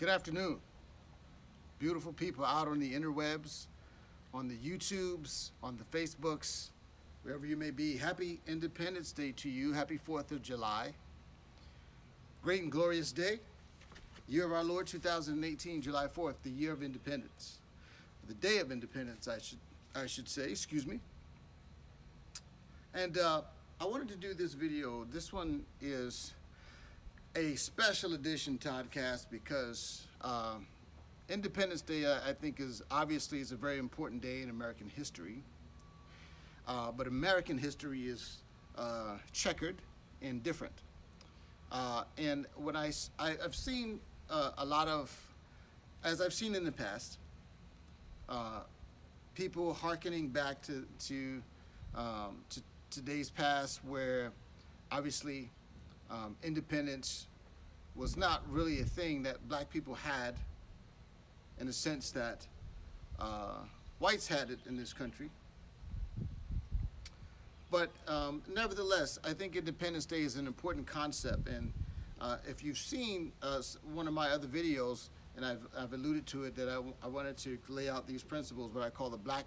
Good afternoon, beautiful people out on the interwebs, on the YouTubes, on the Facebooks, wherever you may be. Happy Independence Day to you. Happy 4th of July. Great and glorious day. Year of our Lord 2018, July 4th, the year of independence. The day of independence, I should say, excuse me. And I wanted to do this video. This one is a special edition Toddcast because Independence Day, I think, is a very important day in American history. But American history is checkered and different. And when I've seen a lot of, as I've seen in the past, people hearkening back to today's past, where obviously independence was not really a thing that black people had, in the sense that whites had it in this country. But nevertheless, I think Independence Day is an important concept. And if you've seen one of my other videos, and I've alluded to it, that I wanted to lay out these principles, what I call the Black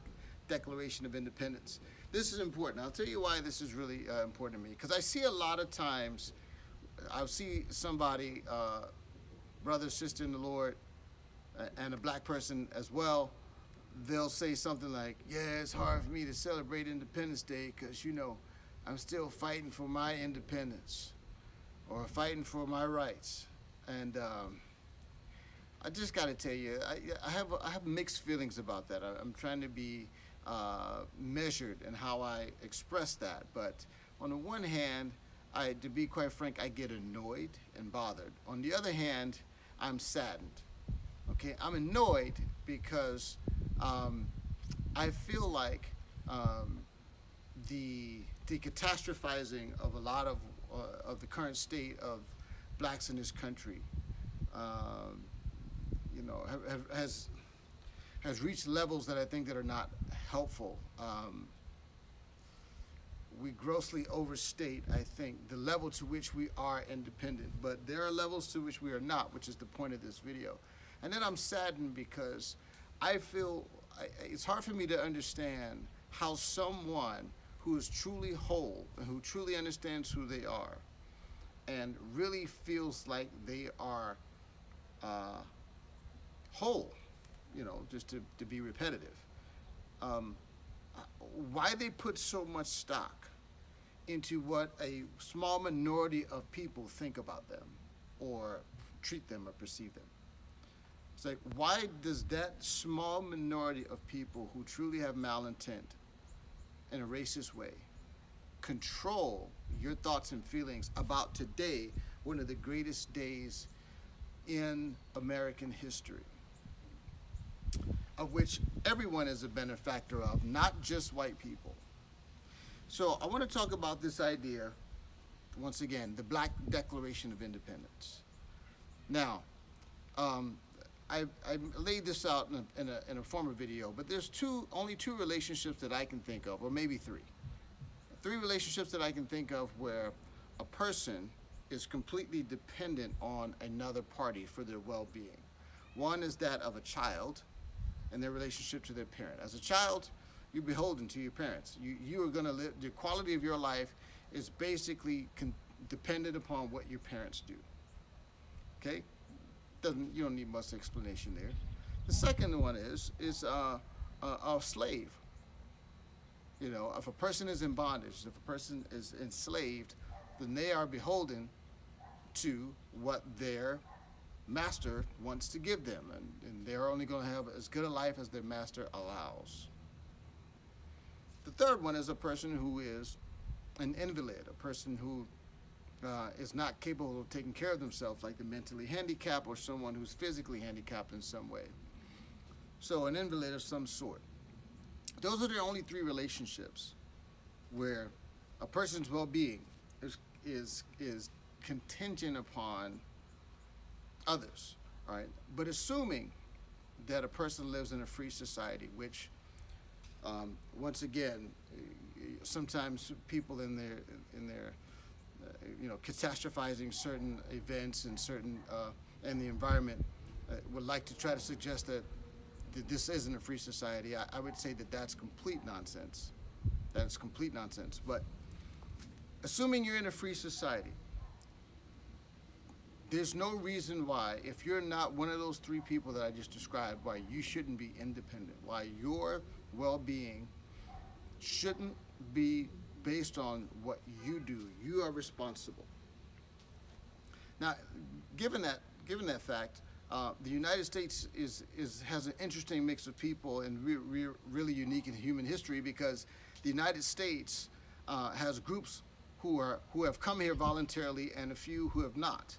Declaration of Independence. This is important. I'll tell you why this is really important to me. Because I see a lot of times, I'll see somebody, brother, sister in the Lord, and a black person as well, they'll say something like, yeah, it's hard for me to celebrate Independence Day because, you know, I'm still fighting for my independence or fighting for my rights. And I just got to tell you, I have mixed feelings about that. I'm trying to be measured in how I express that. But on the one hand, to be quite frank, I get annoyed and bothered. On the other hand, I'm saddened. Okay, I'm annoyed because I feel like the catastrophizing of a lot of the current state of blacks in this country, you know, has reached levels that I think that are not helpful. We grossly overstate, I think, the level to which we are independent, but there are levels to which we are not, which is the point of this video. And then I'm saddened because I feel it's hard for me to understand how someone who is truly whole and who truly understands who they are and really feels like they are whole, you know, just to be repetitive, why they put so much stock into what a small minority of people think about them or treat them or perceive them. It's like, why does that small minority of people who truly have malintent in a racist way control your thoughts and feelings about today, one of the greatest days in American history, of which everyone is a benefactor of, not just white people? So I want to talk about this idea, once again, the Black Declaration of Independence. Now, I laid this out in a former video, but there's only two relationships that I can think of, or maybe three. Three relationships that I can think of where a person is completely dependent on another party for their well-being. One is that of a child and their relationship to their parent. As a child, you're beholden to your parents. You are going to live, the quality of your life is basically dependent upon what your parents do. Okay? You don't need much explanation there. The second one is a slave. You know, if a person is in bondage, if a person is enslaved, then they are beholden to what their master wants to give them, and they're only going to have as good a life as their master allows. The third one is a person who is an invalid, a person who is not capable of taking care of themselves, like the mentally handicapped or someone who's physically handicapped in some way. So an invalid of some sort. Those are the only three relationships where a person's well-being is contingent upon others, all right? But assuming that a person lives in a free society, which once again, sometimes people in their you know, catastrophizing certain events and certain and the environment would like to try to suggest that this isn't a free society, I would say that that's complete nonsense. That's complete nonsense. But assuming you're in a free society, there's no reason why, if you're not one of those three people that I just described, why you shouldn't be independent, why your well-being shouldn't be based on what you do. You are responsible. Now, given that fact, the United States has an interesting mix of people and really unique in human history, because the United States has groups who have come here voluntarily and a few who have not.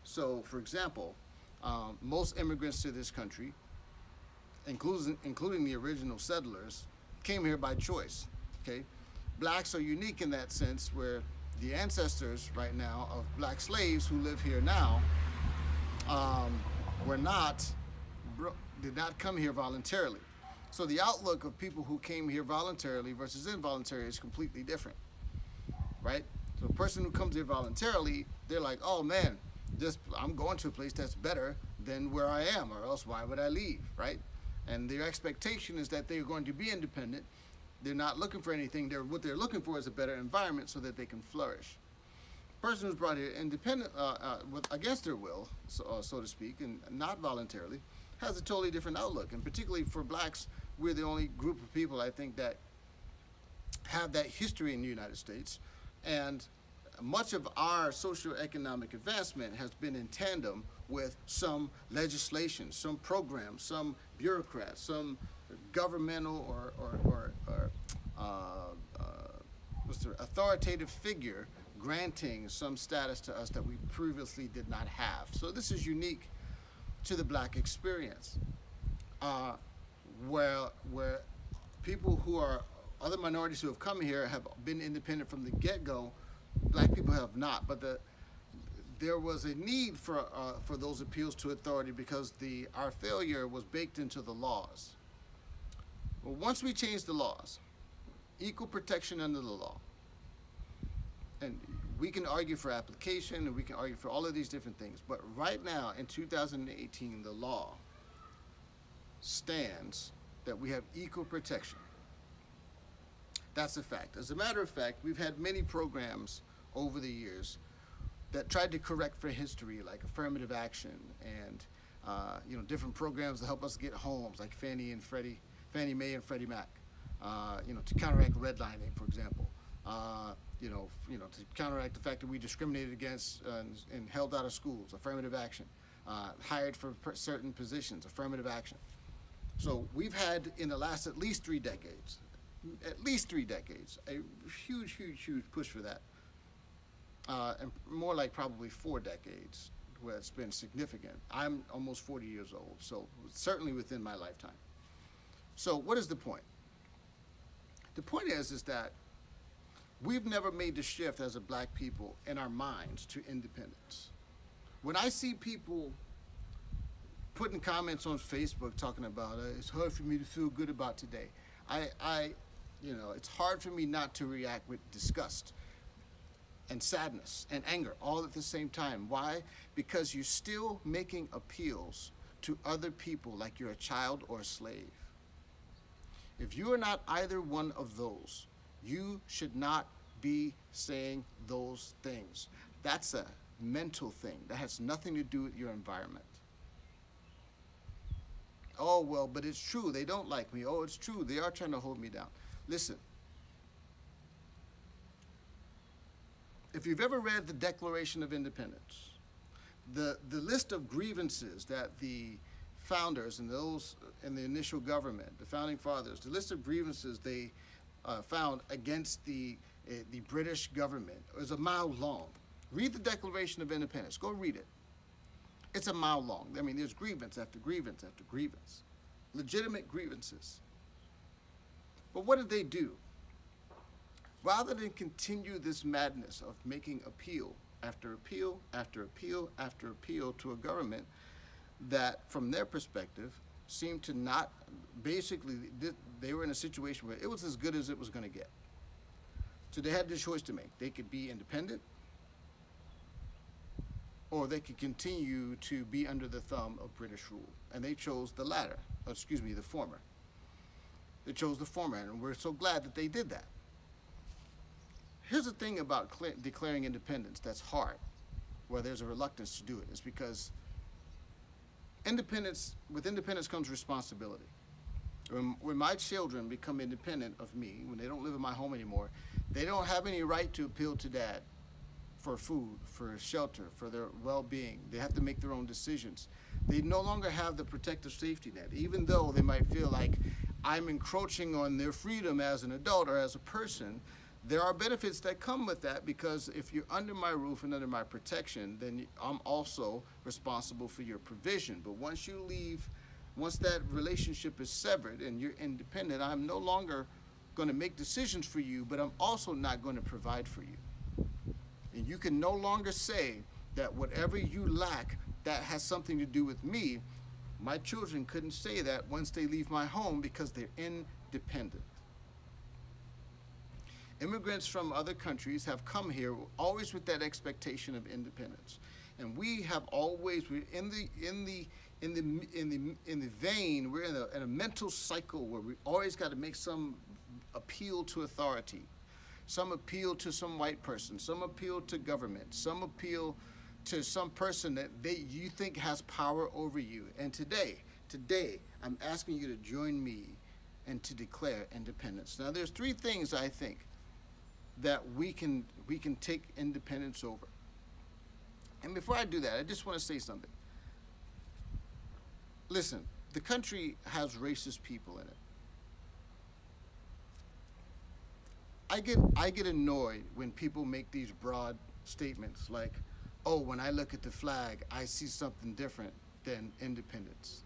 So, for example, most immigrants to this country, including the original settlers, came here by choice. Okay, blacks are unique in that sense, where the ancestors right now of black slaves who live here now did not come here voluntarily. So the outlook of people who came here voluntarily versus involuntarily is completely different, right? So a person who comes here voluntarily, they're like, oh man, I'm going to a place that's better than where I am, or else why would I leave, right? And their expectation is that they're going to be independent. They're not looking for anything. What they're looking for is a better environment so that they can flourish. Person who's brought here independent, against their will, so to speak, and not voluntarily, has a totally different outlook. And particularly for blacks, we're the only group of people, I think, that have that history in the United States. And much of our socioeconomic advancement has been in tandem with some legislation, some program, some bureaucrat, some governmental or authoritative figure granting some status to us that we previously did not have. So this is unique to the black experience, where people who are other minorities who have come here have been independent from the get-go. Black people have not, but there was a need for those appeals to authority because our failure was baked into the laws. Well, once we changed the laws, equal protection under the law, and we can argue for application and we can argue for all of these different things, but right now in 2018, the law stands that we have equal protection. That's a fact. As a matter of fact, we've had many programs over the years that tried to correct for history, like affirmative action and different programs to help us get homes, like Fannie Mae and Freddie Mac, to counteract redlining, for example. To counteract the fact that we discriminated against and held out of schools, affirmative action. Hired for certain positions, affirmative action. So we've had, in the last at least 3 decades, a huge push for that. And more like probably 4 decades where it's been significant. I'm almost 40 years old, so certainly within my lifetime. So what is the point? The point is that we've never made the shift as a black people in our minds to independence. When I see people putting comments on Facebook talking about it's hard for me to feel good about today, it's hard for me not to react with disgust and sadness and anger all at the same time. Why? Because you're still making appeals to other people like you're a child or a slave. If you are not either one of those, you should not be saying those things. That's a mental thing. That has nothing to do with your environment. Oh, well, but it's true. They don't like me. Oh, it's true. They are trying to hold me down. Listen. If you've ever read the Declaration of Independence, the list of grievances that the founders and those in the initial government, the founding fathers, the list of grievances they found against the British government is a mile long. Read the Declaration of Independence. Go read it. It's a mile long. I mean, there's grievance after grievance after grievance. Legitimate grievances. But what did they do? Rather than continue this madness of making appeal after appeal after appeal after appeal to a government that, from their perspective, seemed to not, basically, they were in a situation where it was as good as it was going to get. So they had the choice to make. They could be independent, or they could continue to be under the thumb of British rule. And they chose the latter, the former. They chose the former, and we're so glad that they did that. Here's the thing about declaring independence that's hard, where there's a reluctance to do it, is because with independence comes responsibility. When my children become independent of me, when they don't live in my home anymore, they don't have any right to appeal to dad for food, for shelter, for their well-being. They have to make their own decisions. They no longer have the protective safety net, even though they might feel like I'm encroaching on their freedom as an adult or as a person. There are benefits that come with that, because if you're under my roof and under my protection, then I'm also responsible for your provision. But once you leave, once that relationship is severed and you're independent, I'm no longer going to make decisions for you, but I'm also not going to provide for you. And you can no longer say that whatever you lack, that has something to do with me. My children couldn't say that once they leave my home, because they're independent. Immigrants from other countries have come here always with that expectation of independence, and we have always, we're in the vein, we're in a mental cycle where we always got to make some appeal to authority, some appeal to some white person, some appeal to government, some appeal to some person that you think has power over you. And today, I'm asking you to join me and to declare independence. Now, there's three things I think that we can take independence over. And before I do that, I just want to say something. Listen, the country has racist people in it. I get annoyed when people make these broad statements like, oh, when I look at the flag, I see something different than independence.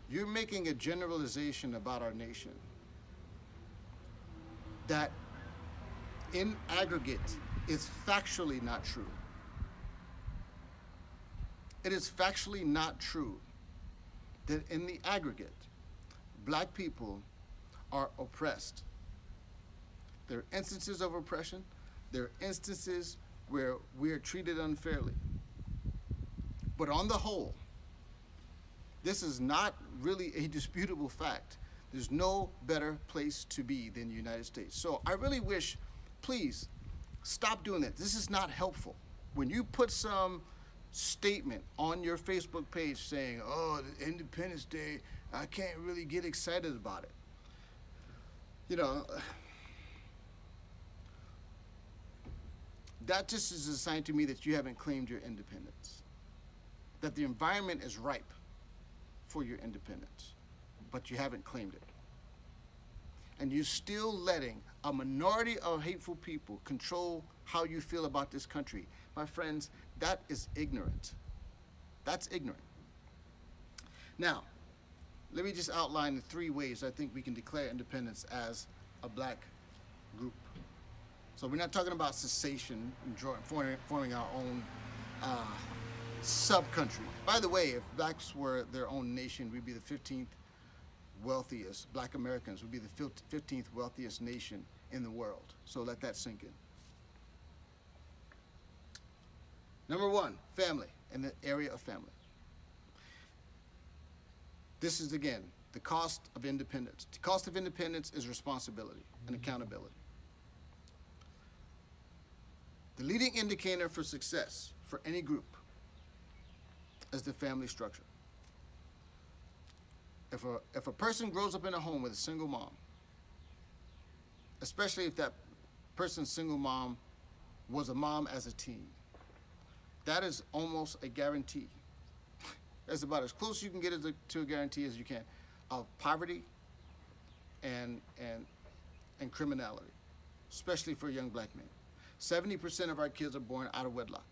You're making a generalization about our nation that in aggregate is factually not true. It is factually not true that in the aggregate, black people are oppressed. There are instances of oppression. There are instances where we are treated unfairly. But on the whole, this is not really a disputable fact. There's no better place to be than the United States. So I really wish, please, stop doing that. This is not helpful. When you put some statement on your Facebook page saying, oh, Independence Day, I can't really get excited about it. You know, that just is a sign to me that you haven't claimed your independence, that the environment is ripe for your independence, but you haven't claimed it. And you're still letting a minority of hateful people control how you feel about this country. My friends, that is ignorant. That's ignorant. Now, let me just outline the three ways I think we can declare independence as a black group. So we're not talking about secession and forming our own sub-country. By the way, if blacks were their own nation, we'd be the 15th wealthiest, black Americans would be the 15th wealthiest nation in the world. So let that sink in. Number one, family, and the area of family. This is, again, the cost of independence. The cost of independence is responsibility and accountability. The leading indicator for success for any group is the family structure. If a person grows up in a home with a single mom, especially if that person's single mom was a mom as a teen, that is almost a guarantee. That's about as close you can get to a guarantee as you can of poverty and criminality, especially for young black men. 70% of our kids are born out of wedlock.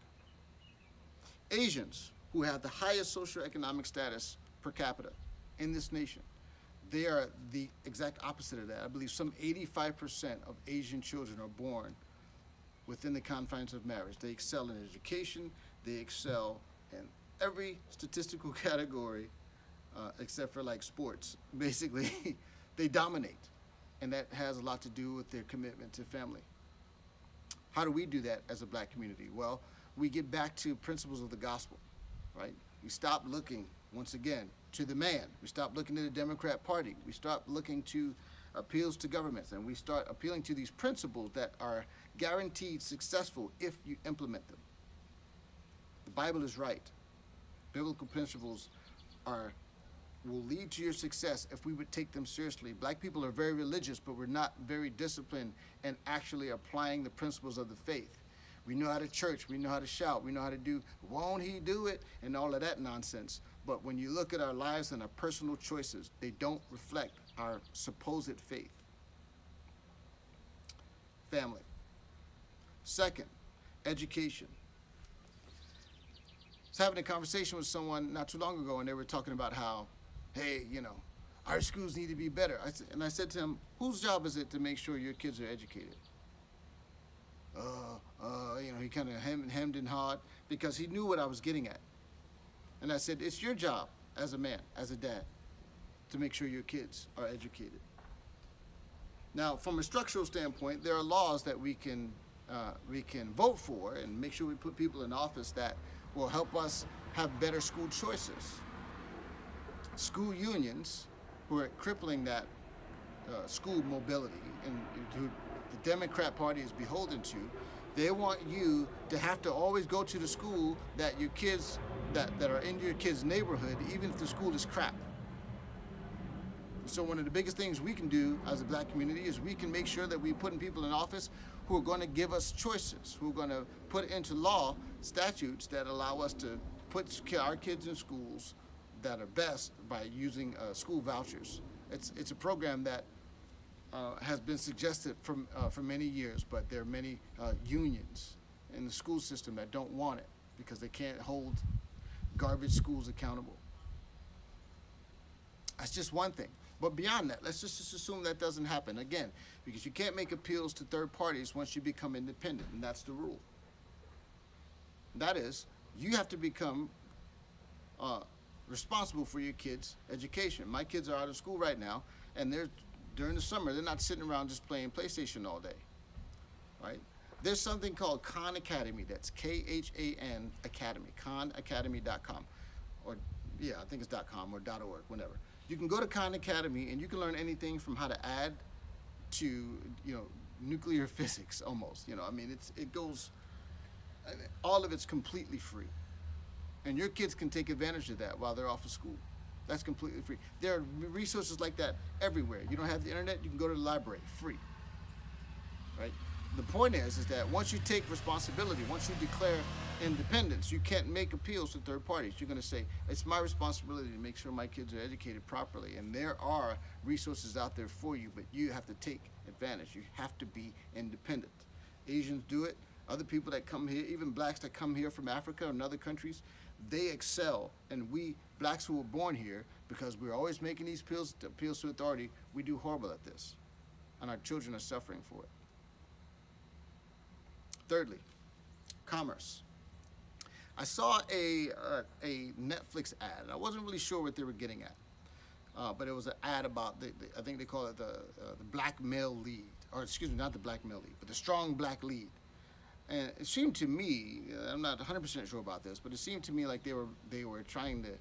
Asians, who have the highest socioeconomic status per capita in this nation, they are the exact opposite of that. I believe some 85% of Asian children are born within the confines of marriage. They excel in education, they excel in every statistical category except for like sports. Basically, they dominate, and that has a lot to do with their commitment to family. How do we do that as a black community? Well, we get back to principles of the gospel, right? We stop looking, once again, to the man. We stop looking to the Democrat Party. We stop looking to appeals to governments, and we start appealing to these principles that are guaranteed successful if you implement them. The Bible is right. Biblical principles will lead to your success if we would take them seriously. Black people are very religious, but we're not very disciplined in actually applying the principles of the faith. We know how to church, we know how to shout, we know how to do, won't he do it, and all of that nonsense. But when you look at our lives and our personal choices, they don't reflect our supposed faith. Family. Second, education. I was having a conversation with someone not too long ago, and they were talking about how, hey, our schools need to be better. I said to him, whose job is it to make sure your kids are educated? He kind of hemmed and hawed because he knew what I was getting at. And I said, it's your job as a man, as a dad, to make sure your kids are educated. Now, from a structural standpoint, there are laws that we can vote for and make sure we put people in office that will help us have better school choices. School unions, who are crippling that school mobility and who the Democrat Party is beholden to, they want you to have to always go to the school that your kids, that are in your kids' neighborhood, even if the school is crap. So one of the biggest things we can do as a black community is we can make sure that we put in people in office who are going to give us choices, who are going to put into law statutes that allow us to put our kids in schools that are best by using school vouchers. It's a program that has been suggested for many years, but there are many unions in the school system that don't want it because they can't hold garbage schools accountable. That's just one thing. But beyond that, let's just assume that doesn't happen. Again, because you can't make appeals to third parties once you become independent, and that's the rule. That is, you have to become responsible for your kids' education. My kids are out of school right now, and during the summer, they're not sitting around just playing PlayStation all day, right? There's something called Khan Academy. That's Khan Academy, khanacademy.com. Or, yeah, I think it's .com or .org, whatever. You can go to Khan Academy, and you can learn anything from how to add to, nuclear physics almost. It goes, all of it's completely free. And your kids can take advantage of that while they're off of school. That's completely free. There are resources like that everywhere. You don't have the internet, you can go to the library, free, right? The point is that once you take responsibility, once you declare independence, you can't make appeals to third parties. You're going to say, it's my responsibility to make sure my kids are educated properly. And there are resources out there for you, but you have to take advantage. You have to be independent. Asians do it. Other people that come here, even blacks that come here from Africa and other countries, they excel. And we, blacks who were born here, because we're always making these appeals to authority, we do horrible at this. And our children are suffering for it. Thirdly, commerce. I saw a Netflix ad, and I wasn't really sure what they were getting at, but it was an ad about, I think they call it the black male lead, or excuse me, not the black male lead, but the strong black lead. And it seemed to me, I'm not 100% sure about this, but it seemed to me like they were trying to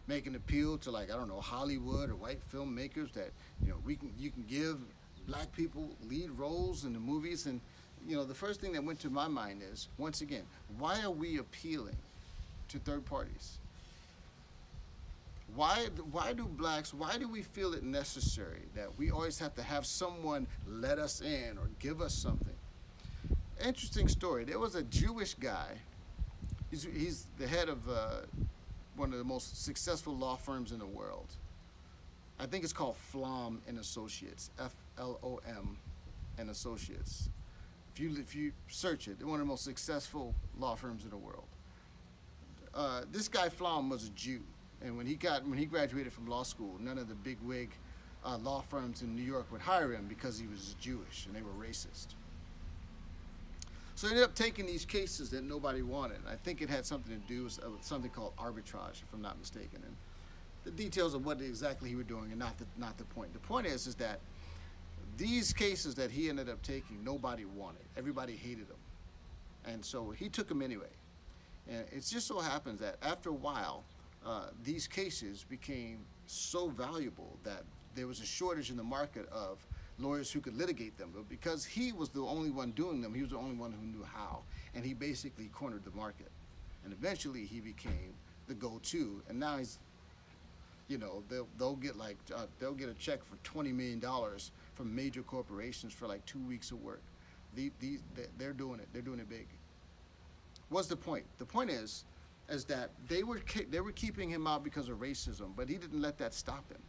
make an appeal to, like, I don't know, Hollywood or white filmmakers that, you can give black people lead roles in the movies. And the first thing that went to my mind is, once again, why are we appealing to third parties? Why do we feel it necessary that we always have to have someone let us in or give us something? Interesting story. There was a Jewish guy. He's the head of one of the most successful law firms in the world. I think it's called Flom and Associates, FLOM and Associates. If you search it, they're one of the most successful law firms in the world. This guy Flom was a Jew, and when he graduated from law school, none of the big wig law firms in New York would hire him because he was Jewish and they were racist. So he ended up taking these cases that nobody wanted. I think it had something to do with something called arbitrage, if I'm not mistaken. And the details of what exactly he was doing are not the point. The point is that these cases that he ended up taking, nobody wanted. Everybody hated them. And so he took them anyway. And it just so happens that after a while, these cases became so valuable that there was a shortage in the market of lawyers who could litigate them. But because he was the only one doing them, he was the only one who knew how. And he basically cornered the market. And eventually he became the go-to. And now he's, they'll get a check for $20 million from major corporations for like 2 weeks of work. They're doing it. They're doing it big. What's the point? The point is that they were keeping him out because of racism, but he didn't let that stop him.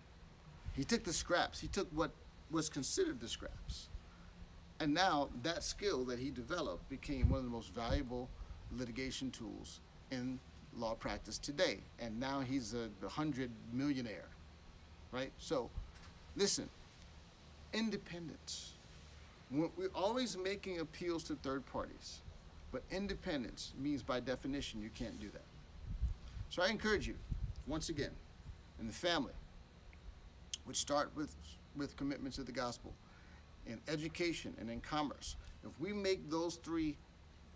He took the scraps. He took what was considered the scraps. And now that skill that he developed became one of the most valuable litigation tools in law practice today. And now he's a 100 millionaire, right? So listen, independence. We're always making appeals to third parties, but independence means by definition you can't do that. So I encourage you, once again, in the family, which start with commitments to the gospel, in education and in commerce. If we make those 3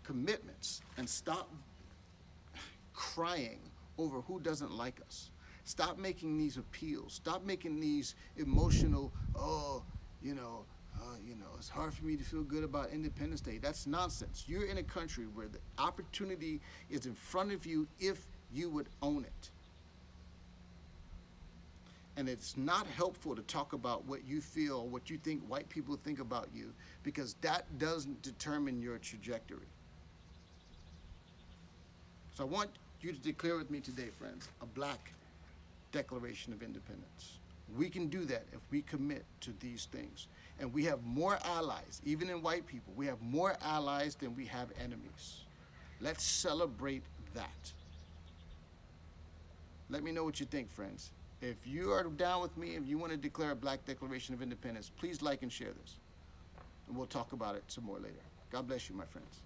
commitments and stop crying over who doesn't like us, stop making these appeals, stop making these emotional, it's hard for me to feel good about Independence Day. That's nonsense. You're in a country where the opportunity is in front of you if you would own it. And it's not helpful to talk about what you feel, what you think white people think about you, because that doesn't determine your trajectory. So I want you to declare with me today, friends, a black Declaration of Independence. We can do that if we commit to these things. And we have more allies, even in white people. We have more allies than we have enemies. Let's celebrate that. Let me know what you think, friends. If you are down with me, if you want to declare a Black Declaration of Independence, please like and share this. And we'll talk about it some more later. God bless you, my friends.